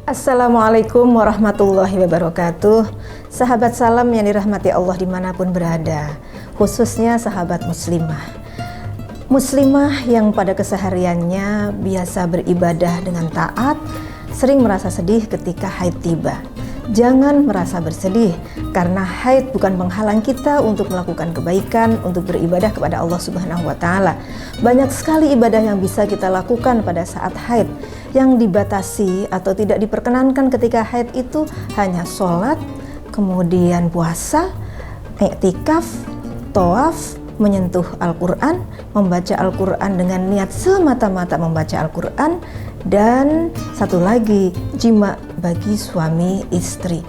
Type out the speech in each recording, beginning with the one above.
Assalamualaikum warahmatullahi wabarakatuh. Sahabat salam yang dirahmati Allah dimanapun berada, khususnya sahabat muslimah. Muslimah yang pada kesehariannya biasa beribadah dengan taat, sering merasa sedih ketika haid tiba. Jangan merasa bersedih, karena haid bukan penghalang kita untuk melakukan kebaikan, untuk beribadah kepada Allah Subhanahu wa Ta'ala. Banyak sekali ibadah yang bisa kita lakukan pada saat haid. Yang dibatasi atau tidak diperkenankan ketika haid itu hanya sholat, kemudian puasa, i'tikaf, tawaf, menyentuh Al-Quran, membaca Al-Quran dengan niat semata-mata membaca Al-Quran, dan satu lagi, jima bagi suami istri.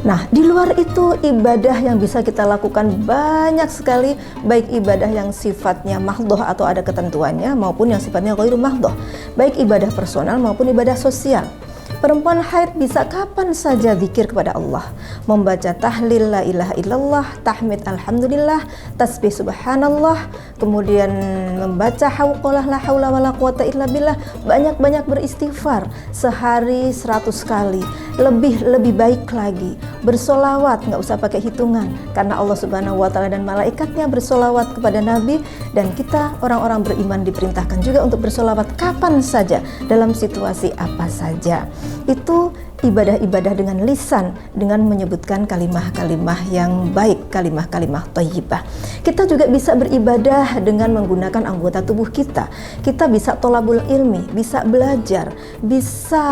Nah, di luar itu ibadah yang bisa kita lakukan banyak sekali, baik ibadah yang sifatnya mahdhoh atau ada ketentuannya maupun yang sifatnya ghairu mahdhoh, baik ibadah personal maupun ibadah sosial. Perempuan haid bisa kapan saja zikir kepada Allah, membaca tahlil la ilaha illallah, tahmid alhamdulillah, tasbih subhanallah, kemudian membaca hauqalah la haula wala quwata illa billah, banyak-banyak beristighfar, sehari 100 kali, lebih baik lagi, bersolawat, nggak usah pakai hitungan, karena Allah Subhanahu wa Ta'ala dan malaikatnya bersolawat kepada Nabi, dan kita orang-orang beriman diperintahkan juga untuk bersolawat kapan saja, dalam situasi apa saja. Itu ibadah-ibadah dengan lisan, dengan menyebutkan kalimah-kalimah yang baik, kalimah-kalimah thayyibah. Kita juga bisa beribadah dengan menggunakan anggota tubuh kita. Kita bisa tholabul ilmi, bisa belajar, bisa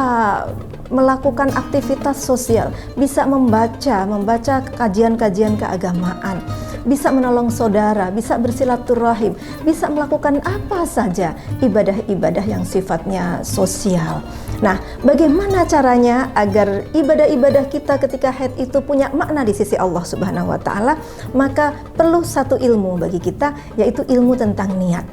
melakukan aktivitas sosial, bisa membaca kajian-kajian keagamaan, bisa menolong saudara, bisa bersilaturahim, bisa melakukan apa saja ibadah-ibadah yang sifatnya sosial. Nah, bagaimana caranya agar ibadah-ibadah kita ketika haid itu punya makna di sisi Allah Subhanahu wa Ta'ala? Maka perlu satu ilmu bagi kita, yaitu ilmu tentang niat.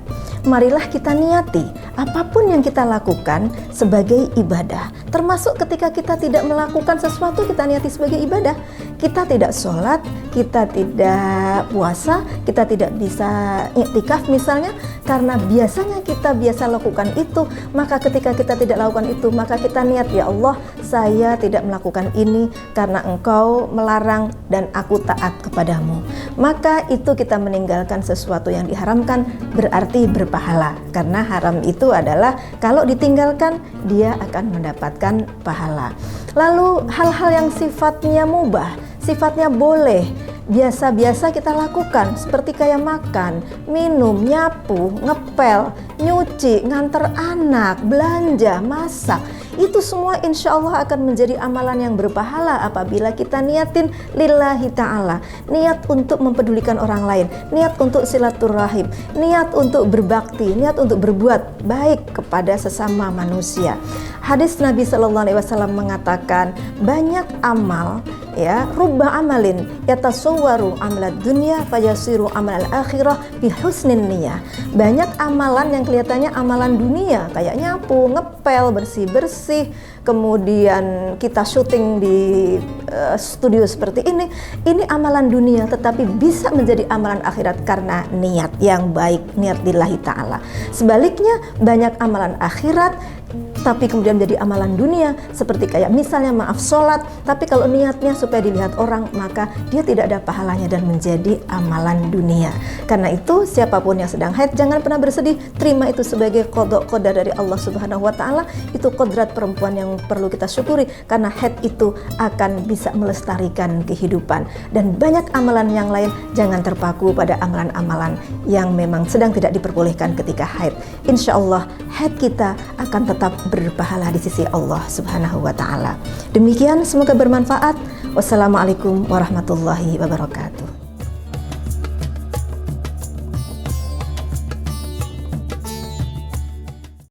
Marilah kita niati apapun yang kita lakukan sebagai ibadah, termasuk ketika kita tidak melakukan sesuatu kita niati sebagai ibadah. Kita tidak sholat, kita tidak puasa, kita tidak bisa i'tikaf misalnya, karena biasanya kita biasa lakukan itu, maka ketika kita tidak lakukan itu, maka kita niat, ya Allah, saya tidak melakukan ini karena Engkau melarang dan aku taat kepadamu. Maka itu kita meninggalkan sesuatu yang diharamkan, berarti berpahala, karena haram itu adalah kalau ditinggalkan dia akan mendapatkan pahala. Lalu hal-hal yang sifatnya mubah, sifatnya boleh, biasa-biasa kita lakukan, seperti kayak makan, minum, nyapu, ngepel, nyuci, nganter anak, belanja, masak. Itu semua insya Allah akan menjadi amalan yang berpahala apabila kita niatin lillahi ta'ala, niat untuk mempedulikan orang lain, niat untuk silaturahim, niat untuk berbakti, niat untuk berbuat baik kepada sesama manusia. Hadis Nabi SAW mengatakan, banyak amal, ya, rubba amalin yatasawwaru amal dunya fayasiru amal akhirah bihusnin niyah. Banyak amalan yang kelihatannya amalan dunia, kayak nyapu, ngepel, bersih-bersih, kemudian kita syuting di studio seperti ini amalan dunia, tetapi bisa menjadi amalan akhirat karena niat yang baik, niat lillahi ta'ala. Sebaliknya, banyak amalan akhirat tapi kemudian menjadi amalan dunia, seperti kayak misalnya maaf sholat, tapi kalau niatnya supaya dilihat orang, maka dia tidak ada pahalanya dan menjadi amalan dunia. Karena itu siapapun yang sedang haid jangan pernah bersedih, terima itu sebagai qada qadar dari Allah Subhanahu wa Ta'ala. Itu kodrat perempuan yang perlu kita syukuri, karena haid itu akan bisa melestarikan kehidupan. Dan banyak amalan yang lain, jangan terpaku pada amalan-amalan yang memang sedang tidak diperbolehkan ketika haid. Insya Allah haid kita akan tetap berpahala di sisi Allah Subhanahu wa Ta'ala. Demikian, semoga bermanfaat. Wassalamualaikum warahmatullahi wabarakatuh.